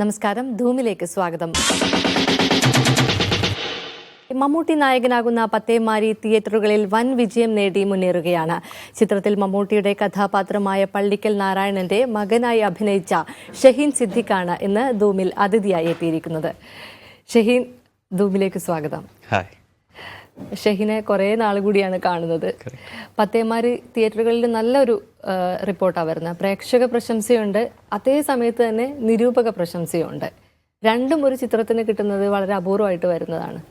നമസ്കാരം, ധൂമിലേക്ക് സ്വാഗതം. മമ്മൂട്ടി നായകനാകുന്ന പത്തേമാരി തിയേറ്ററുകളിൽ വൻ വിജയം നേടി മുന്നേറുകയാണ്. ചിത്രത്തിൽ മമ്മൂട്ടിയുടെ കഥാപാത്രമായ പള്ളിക്കൽ നാരായണന്റെ മകനായി അഭിനയിച്ച ഷഹീൻ സിദ്ദിഖാണ് ഇന്ന് ധൂമിൽ അതിഥിയായി എത്തിയിരിക്കുന്നത്. ഷഹീൻ, ധൂമിലേക്ക് സ്വാഗതം. ഷഹീനെ കുറേ നാൾ കൂടിയാണ് കാണുന്നത്. പത്തേമാരി തിയേറ്ററുകളിൽ നല്ലൊരു റിപ്പോർട്ടാണ് വരുന്നത്. പ്രേക്ഷക പ്രശംസയുണ്ട്, അതേ സമയത്ത് തന്നെ നിരൂപക പ്രശംസയുണ്ട്. രണ്ടും ഒരു ചിത്രത്തിന് കിട്ടുന്നത് വളരെ അപൂർവമായിട്ട് വരുന്നതാണ്.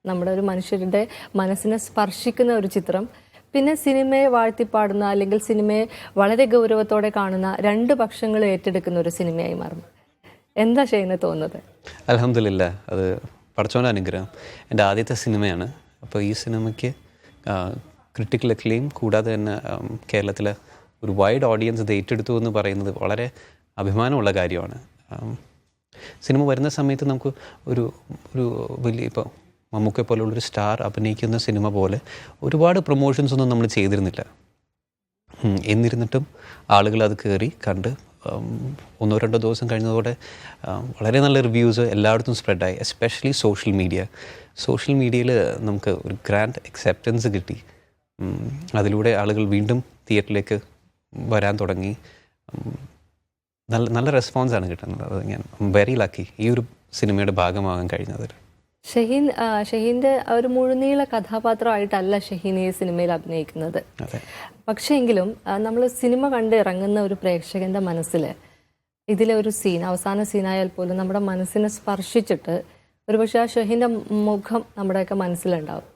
നമ്മുടെ ഒരു മനുഷ്യരുടെ മനസ്സിനെ സ്പർശിക്കുന്ന ഒരു ചിത്രം, പിന്നെ സിനിമയെ വാഴ്ത്തിപ്പാടുന്ന അല്ലെങ്കിൽ സിനിമയെ വളരെ ഗൗരവത്തോടെ കാണുന്ന രണ്ട് പക്ഷങ്ങളും ഏറ്റെടുക്കുന്ന ഒരു സിനിമയായി മാറും. എന്താ ഷഹീന് തോന്നുന്നത്? അൽഹംദുലില്ലാ, അത് പടച്ചോൻ്റെ അനുഗ്രഹം. എൻ്റെ ആദ്യത്തെ സിനിമയാണ്. അപ്പോൾ ഈ സിനിമയ്ക്ക് ക്രിട്ടിക്കൽ അക്ലെയിം കൂടാതെ തന്നെ കേരളത്തിലെ ഒരു വൈഡ് ഓഡിയൻസ് ഇത് ഏറ്റെടുത്തു എന്ന് പറയുന്നത് വളരെ അഭിമാനമുള്ള കാര്യമാണ്. സിനിമ വരുന്ന സമയത്ത് നമുക്ക് ഒരു വലിയ ഇപ്പോൾ മമ്മൂക്കെ പോലുള്ളൊരു സ്റ്റാർ അഭിനയിക്കുന്ന സിനിമ പോലെ ഒരുപാട് പ്രൊമോഷൻസ് ഒന്നും നമ്മൾ ചെയ്തിരുന്നില്ല. എന്നിരുന്നിട്ടും ആളുകൾ അത് കയറി കണ്ട് ഒന്നോ രണ്ടോ ദിവസം കഴിഞ്ഞതോടെ വളരെ നല്ല റിവ്യൂസ് എല്ലായിടത്തും സ്പ്രെഡായി. എസ്പെഷ്യലി സോഷ്യൽ മീഡിയയിൽ നമുക്ക് ഒരു ഗ്രാൻഡ് അക്സെപ്റ്റൻസ് കിട്ടി. അതിലൂടെ ആളുകൾ വീണ്ടും തിയേറ്ററിലേക്ക് വരാൻ തുടങ്ങി. നല്ല റെസ്പോൺസാണ് കിട്ടുന്നത്. അത് ഞാൻ വെരി ലക്കി ഈ ഒരു സിനിമയുടെ ഭാഗമാകാൻ കഴിഞ്ഞത്. ഷഹീൻ്റെ ഒരു മുഴുനീള കഥാപാത്രമായിട്ടല്ല ഷഹീൻ ഈ സിനിമയിൽ അഭിനയിക്കുന്നത്. പക്ഷേ എങ്കിലും നമ്മൾ സിനിമ കണ്ട് ഇറങ്ങുന്ന ഒരു പ്രേക്ഷകൻ്റെ മനസ്സിൽ ഇതിലെ ഒരു സീൻ, അവസാന സീനായാൽ പോലും നമ്മുടെ മനസ്സിനെ സ്പർശിച്ചിട്ട് ഒരുപക്ഷെ ആ ഷഹീൻ്റെ മുഖം നമ്മുടെയൊക്കെ മനസ്സിലുണ്ടാവും.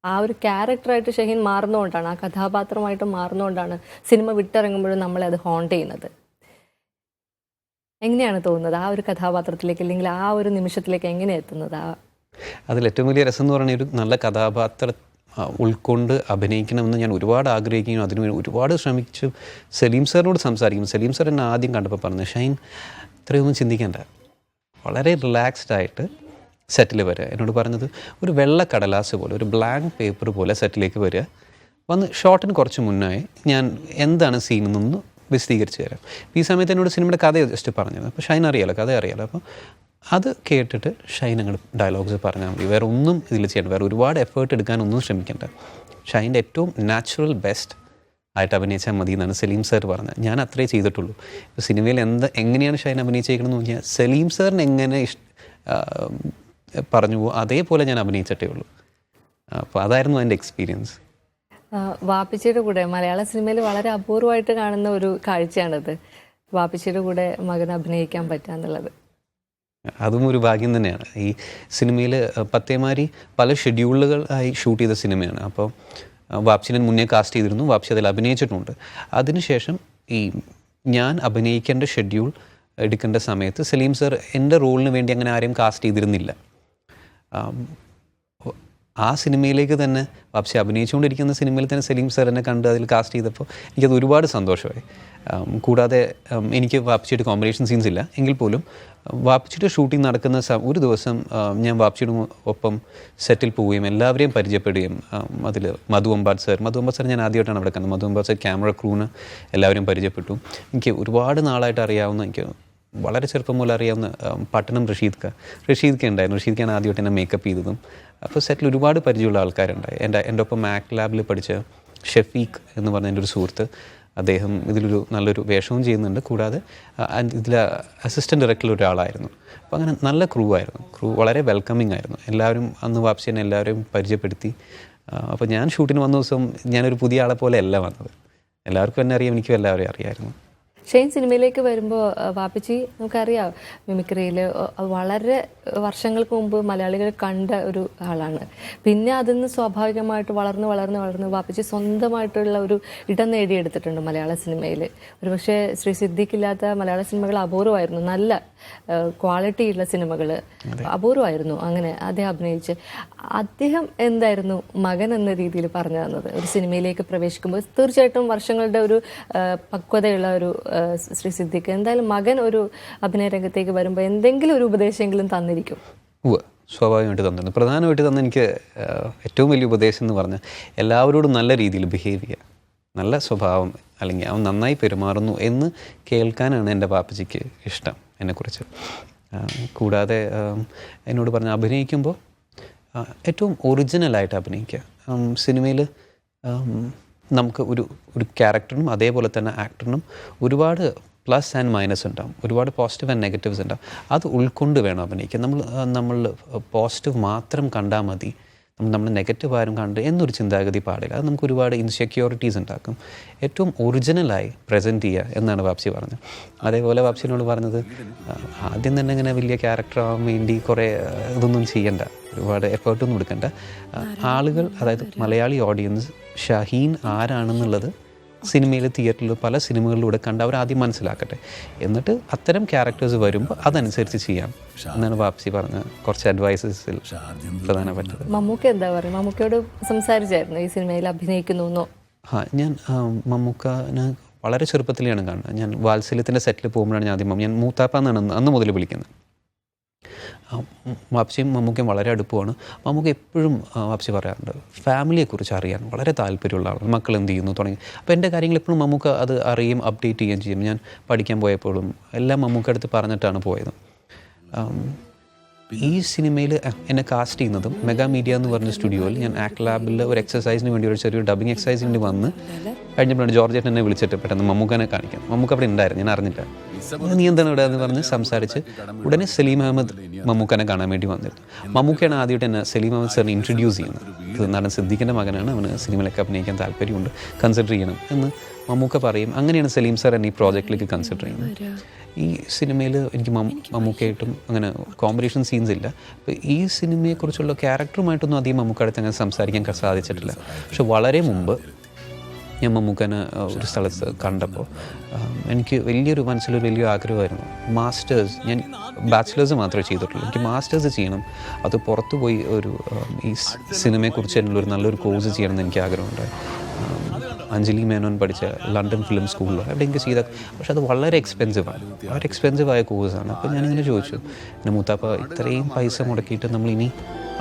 ആ ഒരു ക്യാരക്ടറായിട്ട് ഷഹീൻ മാറുന്നതുകൊണ്ടാണ്, ആ കഥാപാത്രമായിട്ട് മാറുന്നതുകൊണ്ടാണ് സിനിമ വിട്ടിറങ്ങുമ്പോഴും നമ്മളെ അത് ഹോണ്ട് ചെയ്യുന്നത്. എങ്ങനെയാണ് തോന്നുന്നത് ആ ഒരു കഥാപാത്രത്തിലേക്ക്, അല്ലെങ്കിൽ ആ ഒരു നിമിഷത്തിലേക്ക് എങ്ങനെ എത്തുന്നത്? അതിലേറ്റവും വലിയ രസം എന്ന് പറഞ്ഞാൽ ഒരു നല്ല കഥാപാത്രം ഉൾക്കൊണ്ട് അഭിനയിക്കണമെന്ന് ഞാൻ ഒരുപാട് ആഗ്രഹിക്കുകയും അതിനുവേണ്ടി ഒരുപാട് ശ്രമിച്ചു. സലീം സാറിനോട് സംസാരിക്കും. സലീം സാർ എന്നെ ആദ്യം കണ്ടപ്പോൾ പറഞ്ഞു, ഷൈൻ ഇത്രയൊന്നും ചിന്തിക്കേണ്ട, വളരെ റിലാക്സ്ഡ് ആയിട്ട് സെറ്റിൽ വരിക. എന്നോട് പറഞ്ഞത് ഒരു വെള്ള കടലാസ് പോലെ, ഒരു ബ്ലാങ്ക് പേപ്പർ പോലെ സെറ്റിലേക്ക് വരിക, വന്ന് ഷോട്ടിന് കുറച്ച് മുന്നായി ഞാൻ എന്താണ് സീൻ എന്നൊന്ന് വിശദീകരിച്ച് തരാം. ഈ സമയത്ത് എന്നോട് സിനിമയുടെ കഥ ജസ്റ്റ് പറഞ്ഞത്. അപ്പോൾ ഷൈൻ അറിയാലോ, കഥ അറിയാലോ. അപ്പോൾ അത് കേട്ടിട്ട് ഷൈൻ അങ്ങോട്ട് ഡയലോഗ്സ് പറഞ്ഞാൽ മതി, വേറെ ഒന്നും ഇതിൽ ചെയ്യേണ്ട, വേറെ ഒരുപാട് എഫേർട്ട് എടുക്കാനൊന്നും ശ്രമിക്കേണ്ട, ഷൈൻ്റെ ഏറ്റവും നാച്ചുറൽ ബെസ്റ്റ് ആയിട്ട് അഭിനയിച്ചാൽ മതി എന്നാണ് സലീം സാർ പറഞ്ഞത്. ഞാൻ അത്രേ ചെയ്തിട്ടുള്ളൂ. ഇപ്പോൾ സിനിമയിൽ എങ്ങനെയാണ് ഷൈൻ അഭിനയിച്ചേക്കണമെന്ന് നോക്കിയാൽ സലീം സാറിന് എങ്ങനെ പറഞ്ഞു അതേപോലെ ഞാൻ അഭിനയിച്ചിട്ടേ ഉള്ളൂ. അപ്പോൾ അതായിരുന്നു എൻ്റെ എക്സ്പീരിയൻസ്. വാപ്പിച്ചിയുടെ കൂടെ മലയാള സിനിമയിൽ വളരെ അപൂർവമായിട്ട് കാണുന്ന ഒരു കാഴ്ചയാണിത്, വാപ്പിച്ചിയുടെ കൂടെ മകൻ അഭിനയിക്കാൻ പറ്റുക എന്നുള്ളത്. അതും ഒരു ഭാഗ്യം തന്നെയാണ്. ഈ സിനിമയിൽ പത്തേമാരി പല ഷെഡ്യൂളുകളായി ഷൂട്ട് ചെയ്ത സിനിമയാണ്. അപ്പോൾ വാപ്സിനെ മുന്നേ കാസ്റ്റ് ചെയ്തിരുന്നു, വാപ്സി അതിൽ അഭിനയിച്ചിട്ടുണ്ട്. അതിനുശേഷം ഈ ഞാൻ അഭിനയിക്കേണ്ട ഷെഡ്യൂൾ എടുക്കേണ്ട സമയത്ത് സലീം സർ എൻ്റെ റോളിന് വേണ്ടി അങ്ങനെ ആരെയും കാസ്റ്റ് ചെയ്തിരുന്നില്ല. ആ സിനിമയിലേക്ക് തന്നെ വാപ്സി അഭിനയിച്ചുകൊണ്ടിരിക്കുന്ന സിനിമയിൽ തന്നെ സലീം സാർ എന്നെ കണ്ട് അതിൽ കാസ്റ്റ് ചെയ്തപ്പോൾ എനിക്കത് ഒരുപാട് സന്തോഷമായി. കൂടാതെ എനിക്ക് വാപ്സിയുടെ കോമ്പിനേഷൻ സീൻസ് ഇല്ല എങ്കിൽ പോലും വാപ്സിയുടെ ഷൂട്ടിംഗ് നടക്കുന്ന ഒരു ദിവസം ഞാൻ വാപ്സിയുടെ ഒപ്പം സെറ്റിൽ പോവുകയും എല്ലാവരെയും പരിചയപ്പെടുകയും അതിൽ മധു അമ്പാട് സാർ ഞാൻ ആദ്യമായിട്ടാണ് അവിടെ കണ്ടത്. മധു അമ്പാട് സാർ ക്യാമറ ക്രൂന് എല്ലാവരെയും പരിചയപ്പെട്ടു. എനിക്ക് ഒരുപാട് നാളായിട്ട് അറിയാവുന്ന, എനിക്ക് വളരെ ചെറുപ്പം മുതൽ അറിയാവുന്ന പട്ടണം റഷീദ് ഉണ്ടായിരുന്നു. റഷീദ്ക്കാണ് ആദ്യമായിട്ട് എന്നെ മേക്കപ്പ് ചെയ്തതും. അപ്പോൾ സെറ്റിൽ ഒരുപാട് പരിചയമുള്ള ആൾക്കാരുണ്ടായി. എൻ്റെ ഒപ്പം മാക് ലാബിൽ പഠിച്ച ഷെഫീഖ് എന്ന് പറഞ്ഞ എൻ്റെ ഒരു സുഹൃത്ത്, അദ്ദേഹം ഇതിലൊരു നല്ലൊരു വേഷവും ചെയ്യുന്നുണ്ട്. കൂടാതെ ഇതിൽ അസിസ്റ്റൻറ്റ് ഡയറക്ടറിൽ ഒരാളായിരുന്നു. അപ്പോൾ അങ്ങനെ നല്ല ക്രൂ ആയിരുന്നു. ക്രൂ വളരെ വെൽക്കമിങ് ആയിരുന്നു. എല്ലാവരും അന്ന് വാപ്സി എന്നെ എല്ലാവരെയും പരിചയപ്പെടുത്തി. അപ്പോൾ ഞാൻ ഷൂട്ടിന് വന്ന ദിവസം ഞാനൊരു പുതിയ ആളെ പോലെ അല്ല വന്നത്. എല്ലാവർക്കും എന്നെ അറിയാം, എനിക്കും എല്ലാവരെയും അറിയാമായിരുന്നു. ഷെയ്ൻ സിനിമയിലേക്ക് വരുമ്പോൾ വാപ്പിച്ചി നമുക്കറിയാം, മിമിക്രിയിൽ വളരെ വർഷങ്ങൾക്ക് മുമ്പ് മലയാളികൾ കണ്ട ഒരു ആളാണ്. പിന്നെ അതിന്ന് സ്വാഭാവികമായിട്ട് വളർന്ന് വാപ്പിച്ചി സ്വന്തമായിട്ടുള്ള ഒരു ഇടം നേടിയെടുത്തിട്ടുണ്ട് മലയാള സിനിമയിൽ. ഒരുപക്ഷെ ശ്രീ സിദ്ദിഖില്ലാത്ത മലയാള സിനിമകൾ അപൂർവമായിരുന്നു. നല്ല ക്വാളിറ്റിയുള്ള സിനിമകൾ അപൂർവമായിരുന്നു അങ്ങനെ അദ്ദേഹം അഭിനയിച്ച്. അദ്ദേഹം എന്തായിരുന്നു മകൻ എന്ന രീതിയിൽ പറഞ്ഞു തന്നത്? ഒരു സിനിമയിലേക്ക് പ്രവേശിക്കുമ്പോൾ തീർച്ചയായിട്ടും വർഷങ്ങളുടെ ഒരു പക്വതയുള്ള ഒരു ശ്രീ സിദ്ദിഖ് എന്തായാലും മകൻ ഒരു അഭിനയ രംഗത്തേക്ക് വരുമ്പോൾ എന്തെങ്കിലും ഒരു ഉപദേശമെങ്കിലും തന്നിരിക്കും. സ്വാഭാവികമായിട്ട് തന്നിരുന്നു. പ്രധാനമായിട്ട് തന്നെ എനിക്ക് ഏറ്റവും വലിയ ഉപദേശം എന്ന് പറഞ്ഞാൽ എല്ലാവരോടും നല്ല രീതിയിൽ ബിഹേവ് ചെയ്യുക, നല്ല സ്വഭാവം, അല്ലെങ്കിൽ അവൻ നന്നായി പെരുമാറുന്നു എന്ന് കേൾക്കാനാണ് എൻ്റെ പാപ്പച്ചിക്ക് ഇഷ്ടം എന്നെക്കുറിച്ച്. കൂടാതെ എന്നോട് പറഞ്ഞ അഭിനയിക്കുമ്പോൾ ഏറ്റവും ഒറിജിനലായിട്ട് അഭിനയിക്കുക. സിനിമയിൽ നമുക്ക് ഒരു ക്യാരക്ടറിനും അതേപോലെ തന്നെ ആക്ടറിനും ഒരുപാട് പ്ലസ് ആൻഡ് മൈനസ് ഉണ്ടാവും, ഒരുപാട് പോസിറ്റീവ് ആൻഡ് നെഗറ്റീവ്സ് ഉണ്ടാവും. അത് ഉൾക്കൊണ്ട് വേണം അഭിനയിക്കാൻ. നമ്മൾ പോസിറ്റീവ് മാത്രം കണ്ടാൽ മതി, നമ്മൾ നെഗറ്റീവ് ആരും കണ്ട് എന്നൊരു ചിന്താഗതി പാടില്ല. അത് നമുക്ക് ഒരുപാട് ഇൻസെക്യൂരിറ്റീസ് ഉണ്ടാക്കും. ഏറ്റവും ഒറിജിനലായി പ്രസൻറ്റ് ചെയ്യുക എന്നാണ് വാപ്സി പറഞ്ഞത്. അതേപോലെ വാപ്സിനോട് പറഞ്ഞത് ആദ്യം തന്നെ ഇങ്ങനെ വലിയ ക്യാരക്ടർ ആവാൻ വേണ്ടി കുറേ ഇതൊന്നും ചെയ്യണ്ട, ഒരുപാട് എഫേർട്ടൊന്നും എടുക്കണ്ട. ആളുകൾ, അതായത് മലയാളി ഓഡിയൻസ് ഷഹീൻ ആരാണെന്നുള്ളത് സിനിമയിൽ, തിയേറ്ററിൽ പല സിനിമകളിലൂടെ കണ്ട് അവർ ആദ്യം മനസ്സിലാക്കട്ടെ, എന്നിട്ട് അത്തരം ക്യാരക്ടേഴ്സ് വരുമ്പോൾ അതനുസരിച്ച് ചെയ്യാം എന്നാണ് വാപ്സി പറഞ്ഞ കുറച്ച് അഡ്വൈസസിൽ പ്രധാനപ്പെട്ടത്. മമ്മൂക്ക എന്താ പറയുക? മമ്മൂക്കയോട് സംസാരിച്ചായിരുന്നു ഈ സിനിമയിൽ അഭിനയിക്കുന്നു? ഞാൻ മമ്മൂക്കനെ വളരെ ചെറുപ്പത്തിലാണ് കാണുന്നത്. ഞാൻ വാത്സല്യത്തിൻ്റെ സെറ്റിൽ പോകുമ്പോഴാണ് ഞാൻ മൂത്താപ്പ എന്നാണ് അന്ന് മുതൽ വിളിക്കുന്നത്. വാപ്സിയും മമ്മൂക്കയും വളരെ അടുപ്പമാണ്. മമ്മൂക്ക എപ്പോഴും വാപ്സി പറയാറുണ്ട് ഫാമിലിയെക്കുറിച്ച് അറിയാൻ വളരെ താല്പര്യമുള്ള ആളാണ്, മക്കൾ എന്ത് ചെയ്യുന്നു തുടങ്ങി. അപ്പോൾ എൻ്റെ കാര്യങ്ങൾ എപ്പോഴും മമ്മൂക്ക അത് അറിയും, അപ്ഡേറ്റ് ചെയ്യുകയും ചെയ്യും. ഞാൻ പഠിക്കാൻ പോയപ്പോഴും എല്ലാം മമ്മൂക്ക അടുത്ത് പറഞ്ഞിട്ടാണ് പോയത്. ഈ സിനിമയിൽ എന്നെ കാസ്റ്റ് ചെയ്യുന്നതും മെഗാ മീഡിയ എന്ന് പറഞ്ഞ സ്റ്റുഡിയോയിൽ ഞാൻ ആക്ട് ലാബിൽ ഒരു എക്സസൈസിന് വേണ്ടി ഒരു ചെറിയൊരു ഡബിങ് എക്സസൈസിന് വേണ്ടി വന്ന് കഴിഞ്ഞപ്പോഴാണ് ജോർജ് ചേട്ടൻ എന്നെ വിളിച്ചിട്ട് പെട്ടെന്ന് മമ്മൂക്കനെ കാണിക്കാൻ. മമ്മൂക്ക അവിടെ ഉണ്ടായിരുന്നു, ഞാൻ അറിഞ്ഞില്ല. നീ എന്താണ് ഇവിടെ എന്ന് പറഞ്ഞ് സംസാരിച്ച് ഉടനെ സലീം അഹമ്മദ് മമ്മൂക്കനെ കാണാൻ വേണ്ടി വന്നിരുന്നു. മമ്മൂക്കയാണ് ആദ്യമായിട്ട് എന്നെ സലീം അഹമ്മദ് സാറിനെ ഇൻട്രൊഡ്യൂസ് ചെയ്യുന്നത്. ഇത് നടൻ സിദ്ദിഖിൻ്റെ മകനാണ്, അവന് സിനിമയിലൊക്കെ അഭിനയിക്കാൻ താല്പര്യമുണ്ട്, കൺസിഡർ ചെയ്യണം എന്ന് മമ്മൂക്ക പറയും. അങ്ങനെയാണ് സലീം സാർ എന്നെ ഈ പ്രോജക്റ്റിലേക്ക് കൺസിഡർ ചെയ്യുന്നത്. ഈ സിനിമയിൽ എനിക്ക് മമ്മൂക്കയായിട്ടും അങ്ങനെ കോമ്പറ്റീഷൻ സീൻസ് ഇല്ല. അപ്പോൾ ഈ സിനിമയെക്കുറിച്ചുള്ള ക്യാരക്ടറുമായിട്ടൊന്നും അധികം മമ്മൂക്കടുത്ത് അങ്ങനെ സംസാരിക്കാൻ സാധിച്ചിട്ടില്ല. പക്ഷെ വളരെ മുമ്പ് ഞാൻ മമ്മൂക്കനെ ഒരു സ്ഥലത്ത് കണ്ടപ്പോൾ എനിക്ക് മനസ്സിലൊരു വലിയ ആഗ്രഹമായിരുന്നു. മാസ്റ്റേഴ്സ്, ഞാൻ ബാച്ചിലേഴ്സ് മാത്രമേ ചെയ്തിട്ടുള്ളൂ, എനിക്ക് മാസ്റ്റേഴ്സ് ചെയ്യണം, അത് പുറത്തു പോയി ഈ സിനിമയെക്കുറിച്ച് ഒരു നല്ലൊരു കോഴ്സ് ചെയ്യണമെന്ന് എനിക്ക് ആഗ്രഹമുണ്ടായി. അഞ്ജലി മേനോൻ പഠിച്ച ലണ്ടൻ ഫിലിം സ്കൂളിൽ എവിടെയെങ്കിലും ചെയ്താൽ, പക്ഷെ അത് വളരെ എക്സ്പെൻസീവായ കോഴ്സാണ്. അപ്പോൾ ഞാനിങ്ങനെ ചോദിച്ചു, എൻ്റെ മൂത്താപ്പ ഇത്രയും പൈസ മുടക്കിയിട്ട് നമ്മളിനി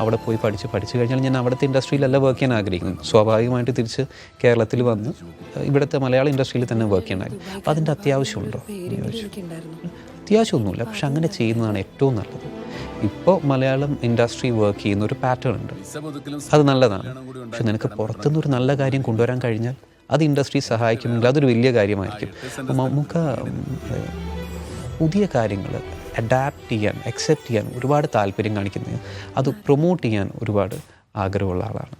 അവിടെ പോയി പഠിച്ചു കഴിഞ്ഞാൽ ഞാൻ അവിടുത്തെ ഇൻഡസ്ട്രിയിലല്ല വർക്ക് ചെയ്യാൻ ആഗ്രഹിക്കുന്നു, സ്വാഭാവികമായിട്ട് തിരിച്ച് കേരളത്തിൽ വന്ന് ഇവിടുത്തെ മലയാള ഇൻഡസ്ട്രിയിൽ തന്നെ വർക്ക് ചെയ്യണമായിരുന്നു. അപ്പോൾ അതിൻ്റെ അത്യാവശ്യമുണ്ടോ എന്ന് ചോദിച്ചു. അത്യാവശ്യമൊന്നുമില്ല, പക്ഷെ അങ്ങനെ ചെയ്യുന്നതാണ് ഏറ്റവും നല്ലത്. ഇപ്പോൾ മലയാളം ഇൻഡസ്ട്രി വർക്ക് ചെയ്യുന്ന ഒരു പാറ്റേൺ ഉണ്ട്, അത് നല്ലതാണ്. പക്ഷെ നിനക്ക് പുറത്തുനിന്നൊരു നല്ല കാര്യം കൊണ്ടുവരാൻ കഴിഞ്ഞാൽ അത് ഇൻഡസ്ട്രി സഹായിക്കുമെങ്കിൽ അതൊരു വലിയ കാര്യമായിരിക്കും. അപ്പോൾ നമുക്ക് പുതിയ കാര്യങ്ങൾ അഡാപ്റ്റ് ചെയ്യാൻ, അക്സെപ്റ്റ് ചെയ്യാൻ ഒരുപാട് താല്പര്യം കാണിക്കുന്നത്, അത് പ്രൊമോട്ട് ചെയ്യാൻ ഒരുപാട് ആഗ്രഹമുള്ള ആളാണ്.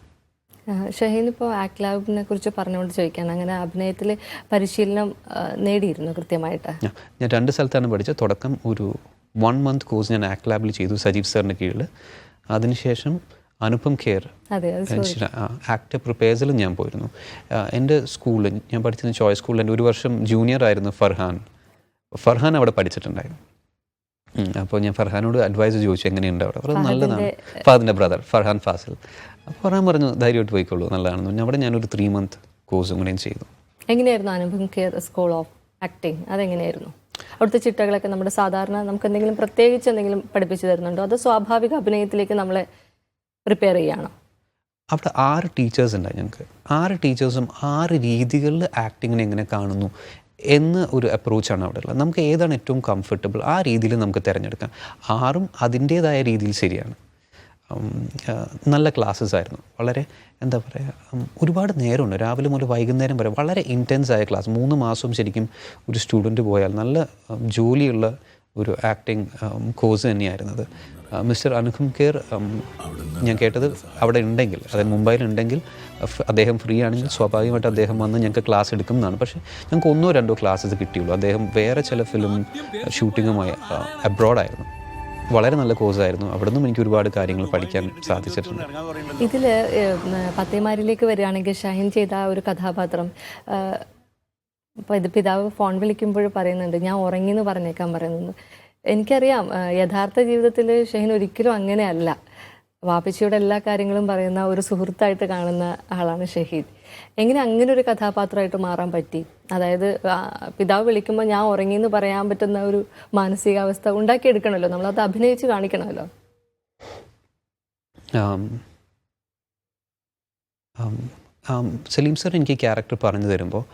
ഷഹീൻ ഇപ്പോൾ ആക്ട് ലാബിനെ കുറിച്ച് പറഞ്ഞുകൊണ്ട് ചോദിക്കുകയാണ്, അങ്ങനെ അഭിനയത്തിൽ പരിശീലനം നേടിയിരുന്നു കൃത്യമായിട്ട്? ഞാൻ 2 സ്ഥലത്താണ് പഠിച്ചത്. തുടക്കം ഒരു 1 month കോഴ്സ് ഞാൻ ആക്ട് ലാബിൽ ചെയ്തു, സജീവ് സാറിൻ്റെ കീഴിൽ. അതിനുശേഷം അനുപം ഖേർ ആക്ട് പ്രിപ്പേഴ്സിലും ഞാൻ പോയിരുന്നു. എൻ്റെ സ്കൂളിൽ ഞാൻ പഠിച്ചിരുന്ന ചോയ്സ് സ്കൂളിൽ എൻ്റെ 1 വർഷം ജൂനിയർ ആയിരുന്നു ഫർഹാൻ അവിടെ പഠിച്ചിട്ടുണ്ടായിരുന്നു. അപ്പോൾ ഞാൻ ഫർഹാനോട് അഡ്വൈസ് ചോദിച്ചു എങ്ങനെയുണ്ട് അവിടെ. അപ്പോൾ നല്ലതാണ്. ഫാദിൻ്റെ ബ്രദർ ഫർഹാൻ ഫാസിൽ. അപ്പോൾ ഫർഹാൻ പറഞ്ഞു ധൈര്യമായിട്ട് പോയിക്കോളൂ, നല്ലതാണെന്ന്. അവിടെ ഞാനൊരു 3 month കോഴ്സും കൂടെയും ചെയ്തു. എങ്ങനെയായിരുന്നു Anupam Kher school of acting? അതെങ്ങനെയായിരുന്നു? അവിടുത്തെ ചിട്ടകളൊക്കെ നമ്മുടെ സാധാരണ നമുക്ക് എന്തെങ്കിലും പ്രത്യേകിച്ച് എന്തെങ്കിലും പഠിപ്പിച്ചു തരുന്നുണ്ടോ, അതോ സ്വാഭാവിക അഭിനയത്തിലേക്ക് നമ്മളെ പ്രിപ്പയർ ചെയ്യുകയാണോ? അവിടെ 6 ടീച്ചേഴ്സ് ഉണ്ടായി ഞങ്ങൾക്ക്. 6 ടീച്ചേഴ്സും 6 രീതികളിൽ ആക്ടിങ്ങിനെ എങ്ങനെ കാണുന്നു എന്ന ഒരു അപ്രോച്ചാണ് അവിടെ ഉള്ളത്. നമുക്ക് ഏതാണ് ഏറ്റവും കംഫർട്ടബിൾ ആ രീതിയിൽ നമുക്ക് തിരഞ്ഞെടുക്കാം. 6ഉം അതിൻ്റേതായ രീതിയിൽ ശരിയാണ്. നല്ല ക്ലാസ്സസ് ആയിരുന്നു. വളരെ എന്താ പറയുക, ഒരുപാട് നേരമുണ്ട്, രാവിലെ മുതൽ വൈകുന്നേരം വരെ വളരെ ഇൻറ്റൻസ് ആയ ക്ലാസ്. 3 മാസവും ശരിക്കും ഒരു സ്റ്റുഡൻറ്റ് പോയാൽ നല്ല ജോലിയുള്ള ഒരു ആക്ടിങ് കോഴ്സ് തന്നെയായിരുന്നത്. മിസ്റ്റർ അനുപം ഖേർ ഞാൻ കേട്ടത് അവിടെ ഉണ്ടെങ്കിൽ, അതായത് മുംബൈയിലുണ്ടെങ്കിൽ അദ്ദേഹം ഫ്രീ ആണെങ്കിൽ സ്വാഭാവികമായിട്ട് അദ്ദേഹം വന്ന് ഞങ്ങൾക്ക് ക്ലാസ് എടുക്കും എന്നാണ്. പക്ഷേ ഞങ്ങൾക്ക് 1 or 2 ക്ലാസ്സസ് കിട്ടിയുള്ളൂ. അദ്ദേഹം വേറെ ചില ഫിലിം ഷൂട്ടിങ്ങുമായി അബ്രോഡായിരുന്നു. വളരെ നല്ല കോഴ്സായിരുന്നു. അവിടെ നിന്നും എനിക്ക് ഒരുപാട് കാര്യങ്ങൾ പഠിക്കാൻ സാധിച്ചിട്ടുണ്ട്. ഇതിൽ പത്തേമാരിലേക്ക് വരികയാണെങ്കിൽ ഷഹീൻ ചെയ്ത ഒരു കഥാപാത്രം, അപ്പോൾ ഇത് പിതാവ് ഫോൺ വിളിക്കുമ്പോൾ പറയുന്നുണ്ട് ഞാൻ ഉറങ്ങിയെന്ന് പറഞ്ഞേക്കാൻ പറയുന്നത്. എനിക്കറിയാം യഥാർത്ഥ ജീവിതത്തിൽ ഷഹീൻ ഒരിക്കലും അങ്ങനെയല്ല. വാപ്പച്ചിയുടെ എല്ലാ കാര്യങ്ങളും പറയുന്ന ഒരു സുഹൃത്തായിട്ട് കാണുന്ന ആളാണ് ഷഹീൻ. എങ്ങനെ അങ്ങനെ ഒരു കഥാപാത്രമായിട്ട് മാറാൻ പറ്റി? അതായത് പിതാവ് വിളിക്കുമ്പോൾ ഞാൻ ഉറങ്ങിയെന്ന് പറയാൻ പറ്റുന്ന ഒരു മാനസികാവസ്ഥ ഉണ്ടാക്കിയെടുക്കണമല്ലോ, നമ്മളത് അഭിനയിച്ച് കാണിക്കണമല്ലോ. സലീം സാർ എനിക്ക് ക്യാരക്ടർ പറഞ്ഞു തരുമ്പോൾ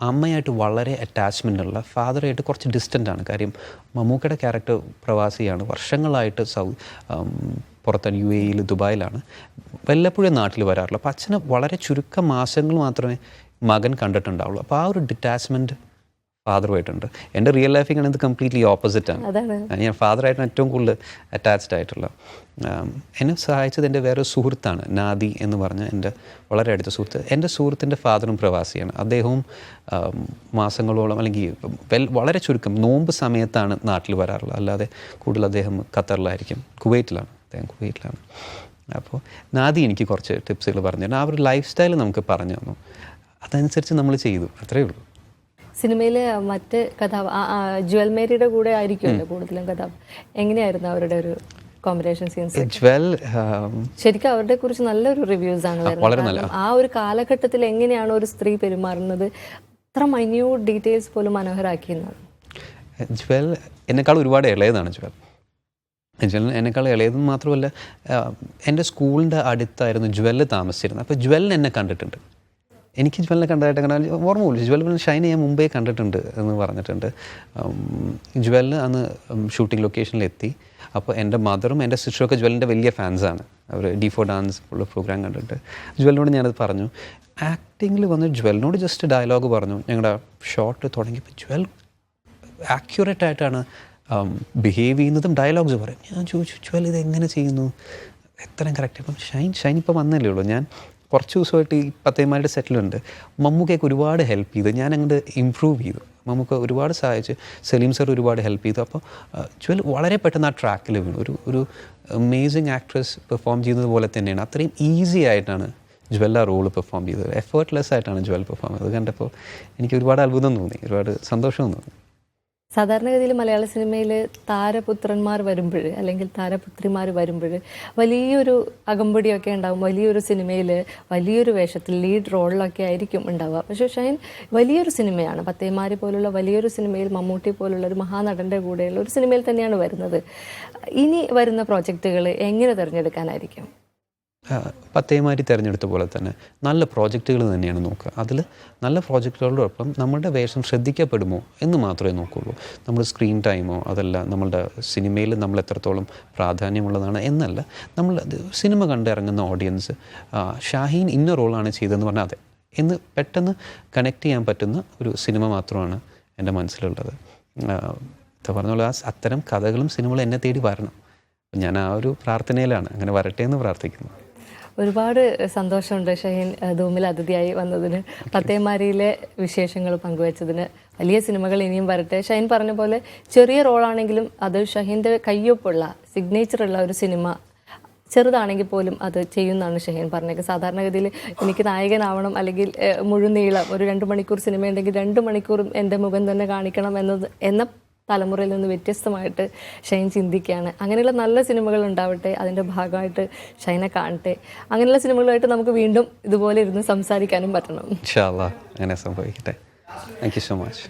അമ്മയായിട്ട് വളരെ അറ്റാച്ച്മെൻ്റ് ഉള്ള, ഫാദറായിട്ട് കുറച്ച് ഡിസ്റ്റൻ്റ് ആണ്. കാര്യം മമ്മൂക്കയുടെ ക്യാരക്ടർ പ്രവാസിയാണ്, വർഷങ്ങളായിട്ട് പുറത്താണ്, UAE ദുബായിലാണ്, വല്ലപ്പോഴും നാട്ടിൽ വരാറുള്ളൂ. അപ്പോൾ അച്ഛന് വളരെ ചുരുക്കം മാസങ്ങൾ മാത്രമേ മകൻ കണ്ടിട്ടുണ്ടാവുള്ളൂ. അപ്പോൾ ആ ഒരു ഡിറ്റാച്ച്മെൻറ്റ് ഫാദറുമായിട്ടുണ്ട്. എൻ്റെ റിയൽ ലൈഫിൽ ഇത് കംപ്ലീറ്റ്ലി ഓപ്പോസിറ്റാണ്. ഞാൻ ഫാദറായിട്ടാണ് ഏറ്റവും കൂടുതൽ അറ്റാച്ച്ഡ് ആയിട്ടുള്ള. എന്നെ സഹായിച്ചത് എൻ്റെ വേറൊരു സുഹൃത്താണ്, നാദി എന്ന് പറഞ്ഞ എൻ്റെ വളരെ അടുത്ത സുഹൃത്ത്. എൻ്റെ സുഹൃത്തിൻ്റെ ഫാദറും പ്രവാസിയാണ്. അദ്ദേഹവും മാസങ്ങളോളം അല്ലെങ്കിൽ വളരെ ചുരുക്കം നോമ്പ് സമയത്താണ് നാട്ടിൽ വരാറുള്ളത്. അല്ലാതെ കൂടുതൽ അദ്ദേഹം ഖത്തറിലായിരിക്കും, കുവൈറ്റിലാണ്. അപ്പോൾ നാദി എനിക്ക് കുറച്ച് ടിപ്സുകൾ പറഞ്ഞു തന്നു. ആ ഒരു ലൈഫ് സ്റ്റൈൽ നമുക്ക് പറഞ്ഞു തന്നു, അതനുസരിച്ച് നമ്മൾ ചെയ്തു, അത്രയേ ഉള്ളൂ. സിനിമയിലെ മറ്റ് ജ്വൽ മേരിയുടെ കൂടെ ആയിരിക്കുമല്ലോ കൂടുതലും എങ്ങനെയായിരുന്നു അവരുടെ ഒരു കോമ്പിനേഷൻ സീൻസ്? ജ്വൽ ശരിക്കും അവരുടെ കുറിച്ച് നല്ലൊരു റിവ്യൂസ് ആണ് വരുന്നത്. ആ ഒരു കാലഘട്ടത്തിൽ എങ്ങനെയാണ് ഒരു സ്ത്രീ പെരുമാറുന്നത്, അത്ര മൈന്യൂട്ട് ഡീറ്റെയിൽസ് പോലും മനോഹരാക്കിയിരുന്നത്. ജ്വൽ എന്നെക്കാൾ ഒരുപാട് ഇളയതാണ്. ജ്വൽ എന്നെക്കാൾ ഇളയതെന്ന് മാത്രമല്ല, എൻ്റെ സ്കൂളിൻ്റെ അടുത്തായിരുന്നു ജ്വൽ താമസിച്ചിരുന്നത്. അപ്പോൾ ജ്വലിനെ എന്നെ കണ്ടിട്ടുണ്ട്. എനിക്ക് ജ്വലിനെ കണ്ടതായിട്ട് അങ്ങനെ ഓർമ്മ പോലും. ജ്വൽ ഷൈനെ ഞാൻ മുമ്പേ കണ്ടിട്ടുണ്ട് എന്ന് പറഞ്ഞിട്ടുണ്ട്. ജ്വലിന് അന്ന് ഷൂട്ടിംഗ് ലൊക്കേഷനിലെത്തി. അപ്പോൾ എൻ്റെ മദറും എൻ്റെ സിസ്റ്ററൊക്കെ ജ്വലിൻ്റെ വലിയ ഫാൻസാണ്. അവർ D4 ഡാൻസ് ഉള്ള പ്രോഗ്രാം കണ്ടിട്ട് ജ്വലിനോട് ഞാനത് പറഞ്ഞു. ആക്ടിങ്ങിൽ വന്ന് ജ്വലിനോട് ജസ്റ്റ് ഡയലോഗ് പറഞ്ഞു. ഞങ്ങളുടെ ഷോട്ട് തുടങ്ങിയപ്പോൾ ജ്വൽ ആക്യുറേറ്റ് ആയിട്ടാണ് ബിഹേവ് ചെയ്യുന്നതും ഡയലോഗ്സ് പറയും. ഞാൻ ചോദിച്ചു, ജ്വൽ ഇത് എങ്ങനെ ചെയ്യുന്നു, എത്രയും കറക്റ്റ്. അപ്പം ഷൈൻ ഇപ്പോൾ വന്നല്ലേ ഉള്ളൂ. ഞാൻ കുറച്ച് ദിവസമായിട്ട് ഈ പത്തേമാരുടെ സെറ്റിലുണ്ട്. മമ്മൂക്കയൊക്കെ ഒരുപാട് ഹെൽപ്പ് ചെയ്തു, ഞാൻ അങ്ങോട്ട് ഇമ്പ്രൂവ് ചെയ്തു. മമ്മൂക്ക ഒരുപാട് സഹായിച്ചു, സലീം സർ ഒരുപാട് ഹെൽപ്പ് ചെയ്തു. അപ്പോൾ ജ്വൽ വളരെ പെട്ടെന്ന് ആ ട്രാക്കിൽ വീണു. ഒരു അമേസിങ് ആക്ട്രസ് പെർഫോം ചെയ്യുന്നത് പോലെ തന്നെയാണ്. അത്രയും ഈസി ആയിട്ടാണ് ജ്വൽ ആ റോള് പെർഫോം ചെയ്തത്. എഫേർട്ട്ലെസ് ആയിട്ടാണ് ജ്വൽ പെർഫോം ചെയ്തത്. അത് കണ്ടപ്പോൾ എനിക്ക് ഒരുപാട് അത്ഭുതം തോന്നി, ഒരുപാട് സന്തോഷം തോന്നി. സാധാരണഗതിയിൽ മലയാള സിനിമയിൽ താരപുത്രന്മാർ വരുമ്പോൾ അല്ലെങ്കിൽ താരപുത്രിമാർ വരുമ്പോൾ വലിയൊരു അകമ്പടിയൊക്കെ ഉണ്ടാകും. വലിയൊരു സിനിമയിൽ വലിയൊരു വേഷത്തിൽ ലീഡ് റോളിലൊക്കെ ആയിരിക്കും ഉണ്ടാവുക. പക്ഷേ ഷൈൻ വലിയൊരു സിനിമയാണ്, പത്തേമാരി പോലുള്ള വലിയൊരു സിനിമയിൽ മമ്മൂട്ടി പോലുള്ള ഒരു മഹാനടൻ്റെ കൂടെയുള്ള ഒരു സിനിമയിൽ തന്നെയാണ് വരുന്നത്. ഇനി വരുന്ന പ്രോജക്റ്റുകൾ എങ്ങനെ തിരഞ്ഞെടുക്കാനായിരിക്കും? പത്തേമാരി തിരഞ്ഞെടുത്ത പോലെ തന്നെ നല്ല പ്രോജക്റ്റുകൾ തന്നെയാണ് നോക്കുക. അതിൽ നല്ല പ്രോജക്റ്റുകളോടൊപ്പം നമ്മളുടെ വേഷം ശ്രദ്ധിക്കപ്പെടുമോ എന്ന് മാത്രമേ നോക്കുകയുള്ളൂ. നമ്മൾ സ്ക്രീൻ ടൈമോ അതല്ല നമ്മളുടെ സിനിമയിൽ നമ്മൾ എത്രത്തോളം പ്രാധാന്യമുള്ളതാണ് എന്നല്ല. നമ്മൾ സിനിമ കണ്ടിറങ്ങുന്ന ഓഡിയൻസ് ഷാഹീൻ ഇന്ന റോളാണ് ചെയ്തതെന്ന് പറഞ്ഞാൽ അതെ എന്ന് പെട്ടെന്ന് കണക്ട് ചെയ്യാൻ പറ്റുന്ന ഒരു സിനിമ മാത്രമാണ് എൻ്റെ മനസ്സിലുള്ളത്. പറഞ്ഞ പോലെ അത്തരം കഥകളും സിനിമകളും എന്നെ തേടി വരണം. ഞാൻ ആ ഒരു പ്രാർത്ഥനയിലാണ്, അങ്ങനെ വരട്ടെ എന്ന് പ്രാർത്ഥിക്കുന്നു. ഒരുപാട് സന്തോഷമുണ്ട് ഷഹീൻ ധൂമിൽ അതിഥിയായി വന്നതിന്, പത്തേമാരിയിലെ വിശേഷങ്ങൾ പങ്കുവച്ചതിന്. വലിയ സിനിമകൾ ഇനിയും വരട്ടെ. ഷഹീൻ പറഞ്ഞ പോലെ ചെറിയ റോളാണെങ്കിലും അത് ഷഹീൻ്റെ കയ്യൊപ്പുള്ള സിഗ്നേച്ചറുള്ള ഒരു സിനിമ, ചെറുതാണെങ്കിൽ പോലും അത് ചെയ്യുന്നതാണ് ഷഹീൻ പറഞ്ഞത്. സാധാരണഗതിയിൽ എനിക്ക് നായകനാവണം അല്ലെങ്കിൽ മുഴുനീളം ഒരു 2 മണിക്കൂർ സിനിമ ഉണ്ടെങ്കിൽ 2 മണിക്കൂറും എൻ്റെ മുഖം തന്നെ കാണിക്കണം എന്ന തലമുറയിൽ നിന്ന് വ്യത്യസ്തമായിട്ട് ഷൈൻ ചിന്തിക്കുകയാണ്. അങ്ങനെയുള്ള നല്ല സിനിമകൾ ഉണ്ടാവട്ടെ, അതിൻ്റെ ഭാഗമായിട്ട് ഷൈനെ കാണട്ടെ. അങ്ങനെയുള്ള സിനിമകളുമായിട്ട് നമുക്ക് വീണ്ടും ഇതുപോലെ ഇരുന്ന് സംസാരിക്കാനും പറ്റണം. ഇൻഷാ അല്ലാഹ് അങ്ങനെ സംഭവിക്കട്ടെ. Thank you so much.